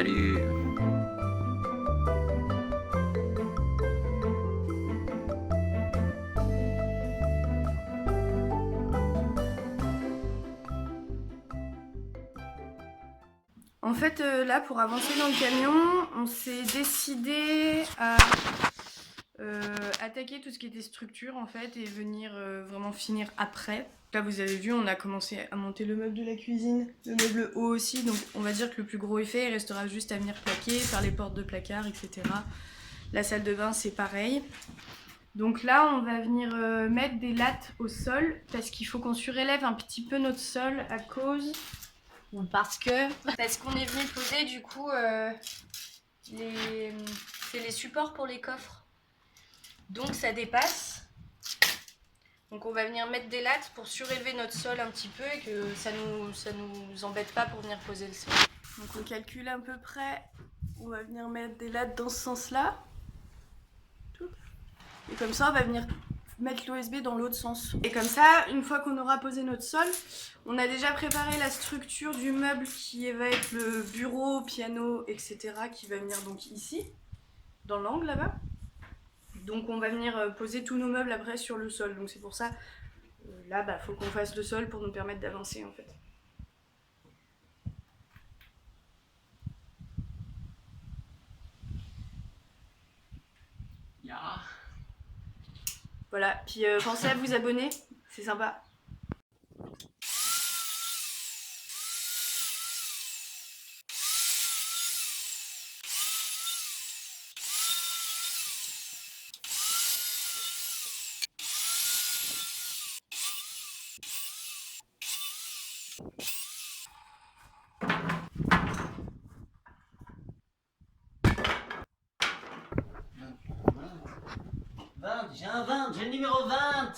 Salut. En fait, là, pour avancer dans le camion, on s'est décidé à attaquer tout ce qui était structure, en fait, et venir vraiment finir après. Là, vous avez vu, on a commencé à monter le meuble de la cuisine, le meuble haut aussi, donc on va dire que le plus gros effet, il restera juste à venir plaquer, faire les portes de placard, etc. La salle de bain, c'est pareil. Donc là, on va venir mettre des lattes au sol, parce qu'il faut qu'on surélève un petit peu notre sol à cause... Parce qu'on est venu poser du coup c'est les supports pour les coffres. Donc ça dépasse. Donc on va venir mettre des lattes pour surélever notre sol un petit peu et que ça nous embête pas pour venir poser le sol. Donc on calcule à peu près. On va venir mettre des lattes dans ce sens-là. Et comme ça on va venir mettre l'OSB dans l'autre sens. Et comme ça, une fois qu'on aura posé notre sol, on a déjà préparé la structure du meuble qui va être le bureau, piano, etc. qui va venir donc ici, dans l'angle là-bas. Donc on va venir poser tous nos meubles après sur le sol. Donc c'est pour ça, là, faut qu'on fasse le sol pour nous permettre d'avancer en fait. Ja. Voilà, puis pensez à vous abonner, c'est sympa. J'ai un 20, j'ai le numéro 20.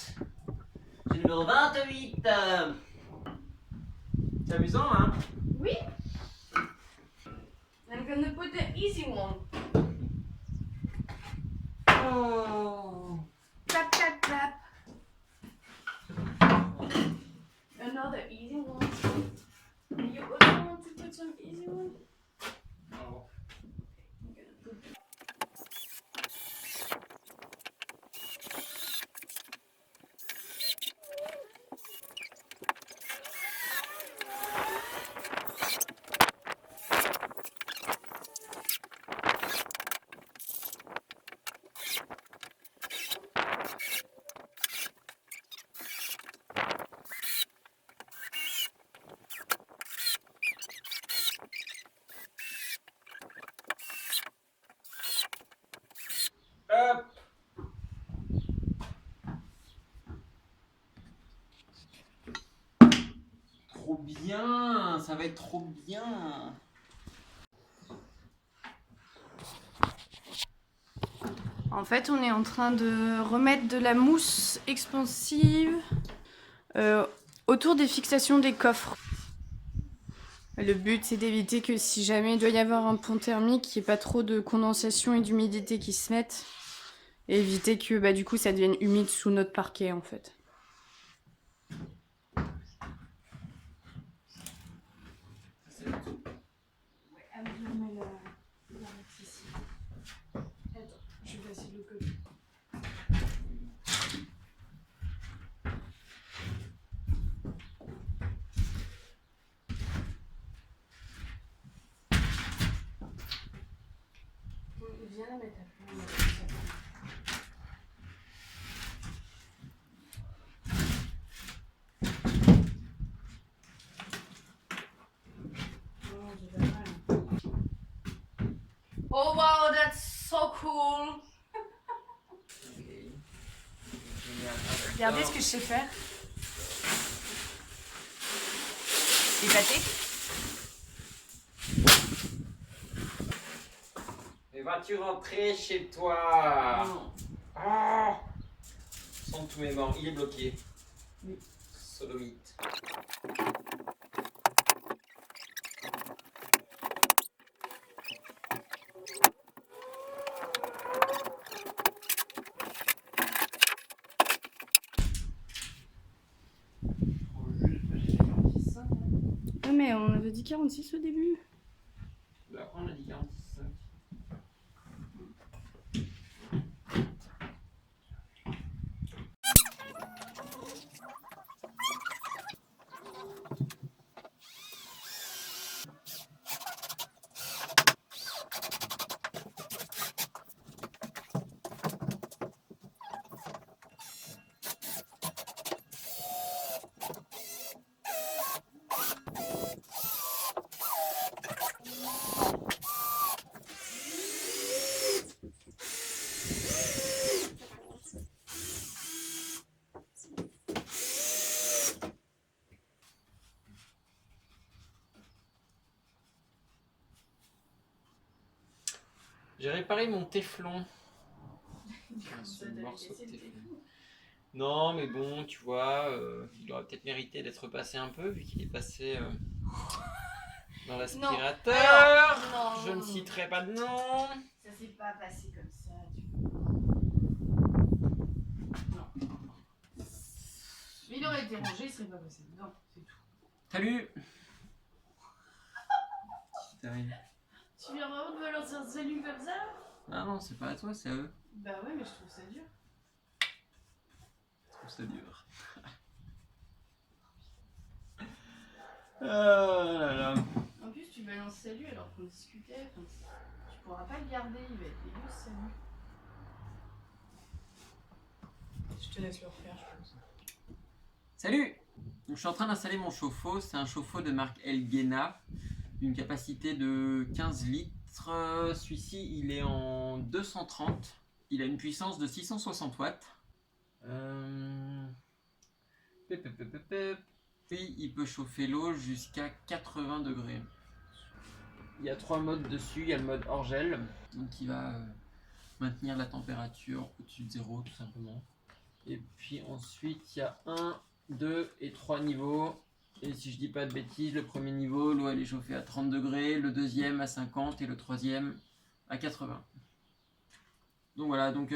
J'ai le numéro 28. C'est amusant, hein? Oui. I'm gonna put the easy one. Oh. Clap, clap, clap. Another easy one. You also want to put some easy one? Oh. Hop. Trop bien, ça va être trop bien. En fait, on est en train de remettre de la mousse expansive autour des fixations des coffres. Le but, c'est d'éviter que si jamais il doit y avoir un pont thermique, qu'il n'y ait pas trop de condensation et d'humidité qui se mettent. Et éviter que du coup ça devienne humide sous notre parquet en fait. Viens la mettre après. Oh wow, that's so cool! Regardez ce que je sais faire. Épaté. Mais vas-tu rentrer chez toi? Non. Ah. Sans tous mes morts, il est bloqué. Oui. Sodomite. Ouais, mais on avait dit 46 au début. D'accord. prendre la 1045. J'ai réparé mon téflon. Ce morceau de téflon. Non, mais bon, tu vois, il aurait peut-être mérité d'être repassé un peu, vu qu'il est passé dans l'aspirateur. Non, Je ne citerai pas de nom. Ça s'est pas passé comme ça. Non. Il aurait été rangé, il serait pas passé dedans, c'est tout. Salut. Qu'est-ce qui t'arrive? Tu viens vraiment de me lancer un salut comme ça? Ah non, c'est pas à toi, c'est à eux. Bah ouais, mais je trouve ça dur. Je trouve ça dur. Oh là là. En plus, tu balances salut alors qu'on discutait. Enfin, tu pourras pas le garder, il va être dégueu ce salut. Je te laisse le refaire, je pense. Salut. Donc, je suis en train d'installer mon chauffe-eau. C'est un chauffe-eau de marque Elgena, d'une capacité de 15 litres. Celui-ci, il est en 230. Il a une puissance de 660 watts. Puis il peut chauffer l'eau jusqu'à 80 degrés. Il y a 3 modes dessus. Il y a le mode hors gel, donc qui va maintenir la température au-dessus de 0 tout simplement. Et puis ensuite il y a 1, 2 et 3 niveaux. Et si je dis pas de bêtises, le premier niveau, l'eau elle est chauffée à 30 degrés, le deuxième à 50 et le troisième à 80. Donc voilà, donc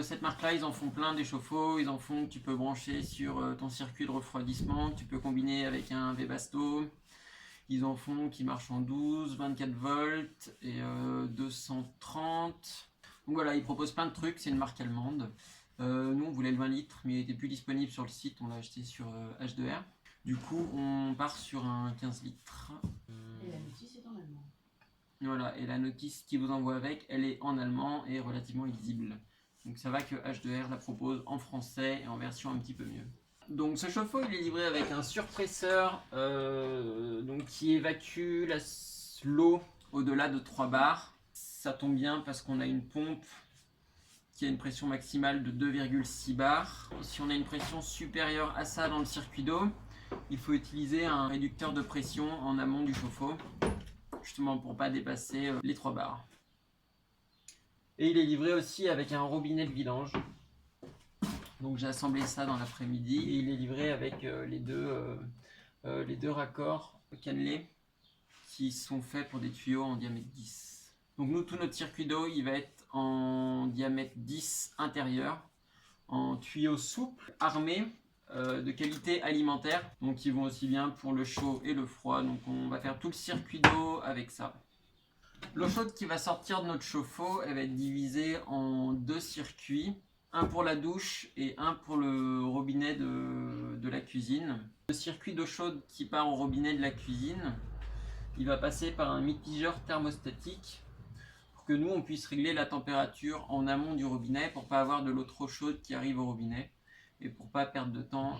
cette marque-là, ils en font plein des chauffe-eau, ils en font que tu peux brancher sur ton circuit de refroidissement, que tu peux combiner avec un Webasto. Ils en font qui marchent en 12, 24 volts et 230. Donc voilà, ils proposent plein de trucs, c'est une marque allemande. Nous, on voulait le 20 litres, mais il n'était plus disponible sur le site, on l'a acheté sur H2R. Du coup, on part sur un 15 litres. Et la notice est en allemand. Voilà, et la notice qui vous envoie avec, elle est en allemand et relativement illisible. Donc ça va que H2R la propose en français et en version un petit peu mieux. Donc ce chauffe-eau, il est livré avec un surpresseur donc qui évacue l'eau au-delà de 3 bars. Ça tombe bien parce qu'on a une pompe qui a une pression maximale de 2,6 bars. Et si on a une pression supérieure à ça dans le circuit d'eau, il faut utiliser un réducteur de pression en amont du chauffe-eau, justement pour pas dépasser les 3 bars. Et il est livré aussi avec un robinet de vidange. Donc j'ai assemblé ça dans l'après-midi et il est livré avec les deux raccords cannelés qui sont faits pour des tuyaux en diamètre 10. Donc nous, tout notre circuit d'eau, il va être en diamètre 10 intérieur, en tuyaux souples, armés, de qualité alimentaire, donc ils vont aussi bien pour le chaud et le froid. Donc on va faire tout le circuit d'eau avec ça. L'eau chaude qui va sortir de notre chauffe-eau, elle va être divisée en 2 circuits, un pour la douche et un pour le robinet de la cuisine. Le circuit d'eau chaude qui part au robinet de la cuisine, il va passer par un mitigeur thermostatique pour que nous on puisse régler la température en amont du robinet pour pas avoir de l'eau trop chaude qui arrive au robinet et pour pas perdre de temps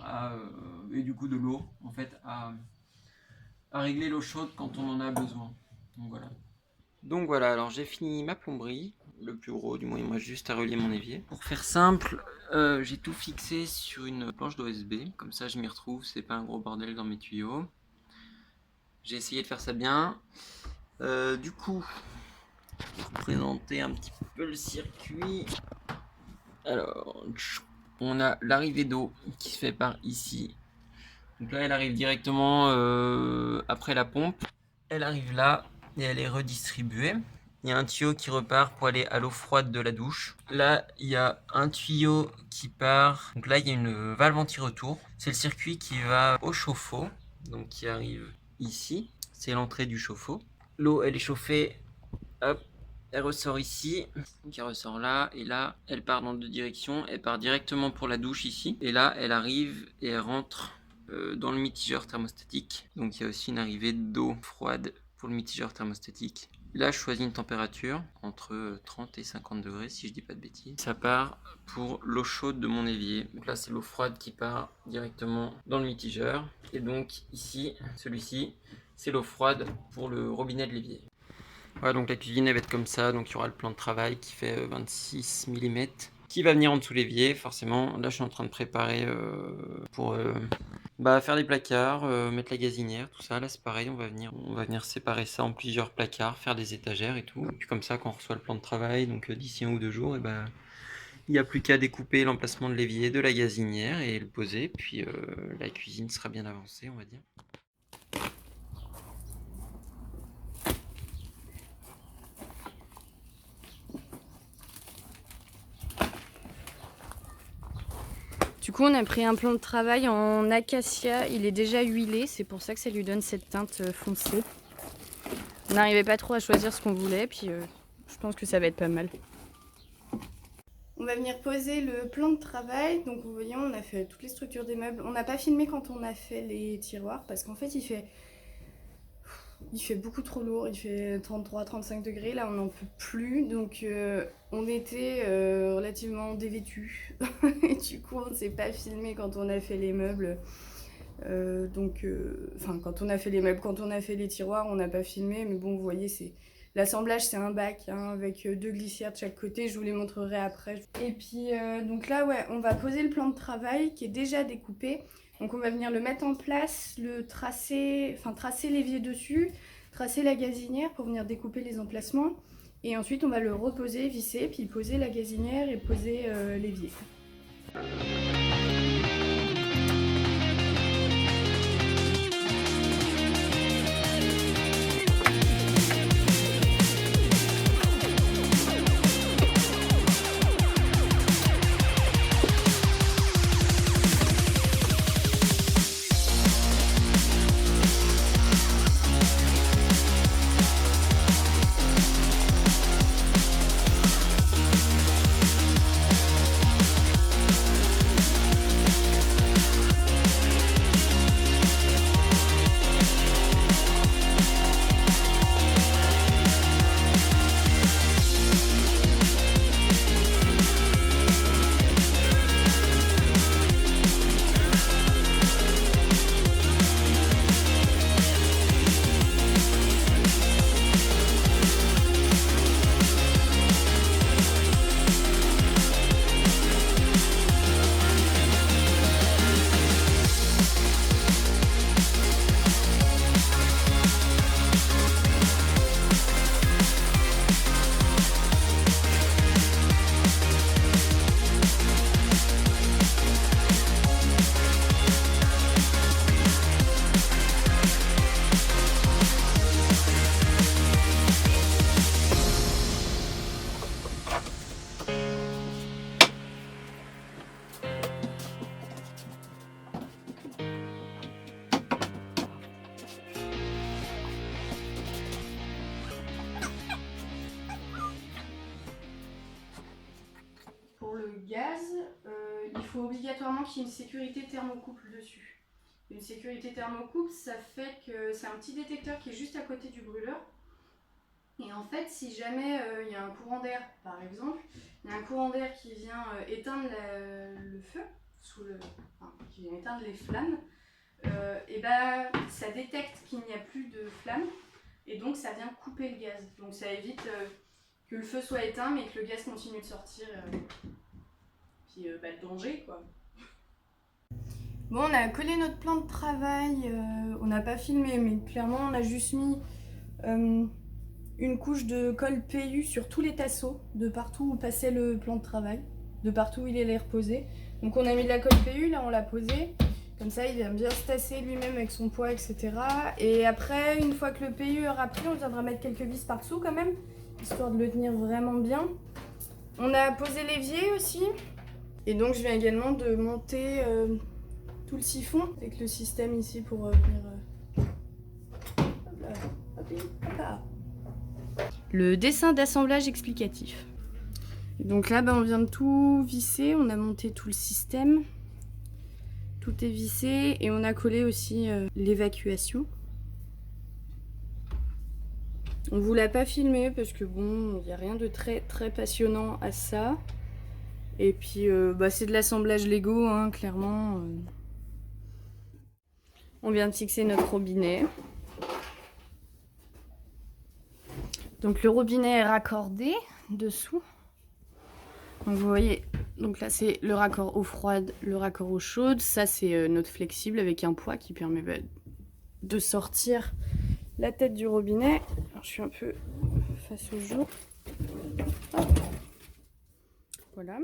et du coup de l'eau en fait à régler l'eau chaude quand on en a besoin. Donc voilà, alors j'ai fini ma plomberie, le plus gros, du moins il me reste juste à relier mon évier. Pour faire simple, j'ai tout fixé sur une planche d'OSB, comme ça je m'y retrouve, c'est pas un gros bordel dans mes tuyaux. J'ai essayé de faire ça bien. Du coup, pour vous présenter un petit peu le circuit. Alors, on a l'arrivée d'eau qui se fait par ici. Donc là, elle arrive directement après la pompe. Elle arrive là et elle est redistribuée. Il y a un tuyau qui repart pour aller à l'eau froide de la douche. Là, il y a un tuyau qui part. Donc là, il y a une valve anti-retour. C'est le circuit qui va au chauffe-eau, donc qui arrive ici. C'est l'entrée du chauffe-eau. l'eau elle est chauffée, hop, elle ressort ici, donc elle ressort là, et là elle part dans deux directions, elle part directement pour la douche ici, et là elle arrive et elle rentre dans le mitigeur thermostatique. Donc il y a aussi une arrivée d'eau froide pour le mitigeur thermostatique. Là je choisis une température entre 30 et 50 degrés si je dis pas de bêtises. Ça part pour l'eau chaude de mon évier. Donc là c'est l'eau froide qui part directement dans le mitigeur. Et donc ici, celui-ci, c'est l'eau froide pour le robinet de l'évier. Voilà, donc la cuisine elle va être comme ça, donc il y aura le plan de travail qui fait 26 mm qui va venir en dessous l'évier forcément. Là je suis en train de préparer pour faire les placards, mettre la gazinière, tout ça. Là c'est pareil, on va venir séparer ça en plusieurs placards, faire des étagères et tout. Et puis comme ça quand on reçoit le plan de travail, donc d'ici 1 ou 2 jours, il n'y a plus qu'à découper l'emplacement de l'évier, de la gazinière et le poser, puis la cuisine sera bien avancée on va dire. Du coup, on a pris un plan de travail en acacia. Il est déjà huilé, c'est pour ça que ça lui donne cette teinte foncée. On n'arrivait pas trop à choisir ce qu'on voulait, puis je pense que ça va être pas mal. On va venir poser le plan de travail. Donc vous voyez, on a fait toutes les structures des meubles. On n'a pas filmé quand on a fait les tiroirs parce qu'en fait il fait beaucoup trop lourd, il fait 33-35 degrés, là on n'en peut plus, donc on était relativement dévêtus et du coup on ne s'est pas filmé quand on a fait les meubles, quand on a fait les meubles, quand on a fait les tiroirs on n'a pas filmé, mais bon vous voyez l'assemblage c'est un bac avec 2 glissières de chaque côté, je vous les montrerai après. Et puis donc là ouais, on va poser le plan de travail qui est déjà découpé. Donc on va venir le mettre en place, tracer l'évier dessus, tracer la gazinière pour venir découper les emplacements. Et ensuite on va le reposer, visser, puis poser la gazinière et poser l'évier. Gaz, il faut obligatoirement qu'il y ait une sécurité thermocouple dessus. Une sécurité thermocouple, ça fait que c'est un petit détecteur qui est juste à côté du brûleur. Et en fait, si jamais il y a un courant d'air, par exemple, il y a un courant d'air qui vient éteindre le feu, qui vient éteindre les flammes, ça détecte qu'il n'y a plus de flammes et donc ça vient couper le gaz. Donc ça évite que le feu soit éteint mais que le gaz continue de sortir. Le danger quoi. Bon, on a collé notre plan de travail, on n'a pas filmé mais clairement on a juste mis une couche de colle PU sur tous les tasseaux de partout où passait le plan de travail, de partout où il allait reposer. Donc on a mis de la colle PU, là on l'a posé, comme ça il vient bien se tasser lui-même avec son poids etc. Et après une fois que le PU aura pris, on viendra mettre quelques vis par dessous quand même, histoire de le tenir vraiment bien. On a posé l'évier aussi. Et donc je viens également de monter tout le siphon avec le système ici pour venir Le dessin d'assemblage explicatif. Et donc là, on vient de tout visser, on a monté tout le système. Tout est vissé et on a collé aussi l'évacuation. On vous l'a pas filmé parce que bon, il n'y a rien de très passionnant à ça. Et puis c'est de l'assemblage Lego, hein, clairement. On vient de fixer notre robinet. Donc le robinet est raccordé dessous. Donc vous voyez, donc là c'est le raccord eau froide, le raccord eau chaude. Ça c'est notre flexible avec un poids qui permet de sortir la tête du robinet. Alors, je suis un peu face au jour. Hop. Voilà.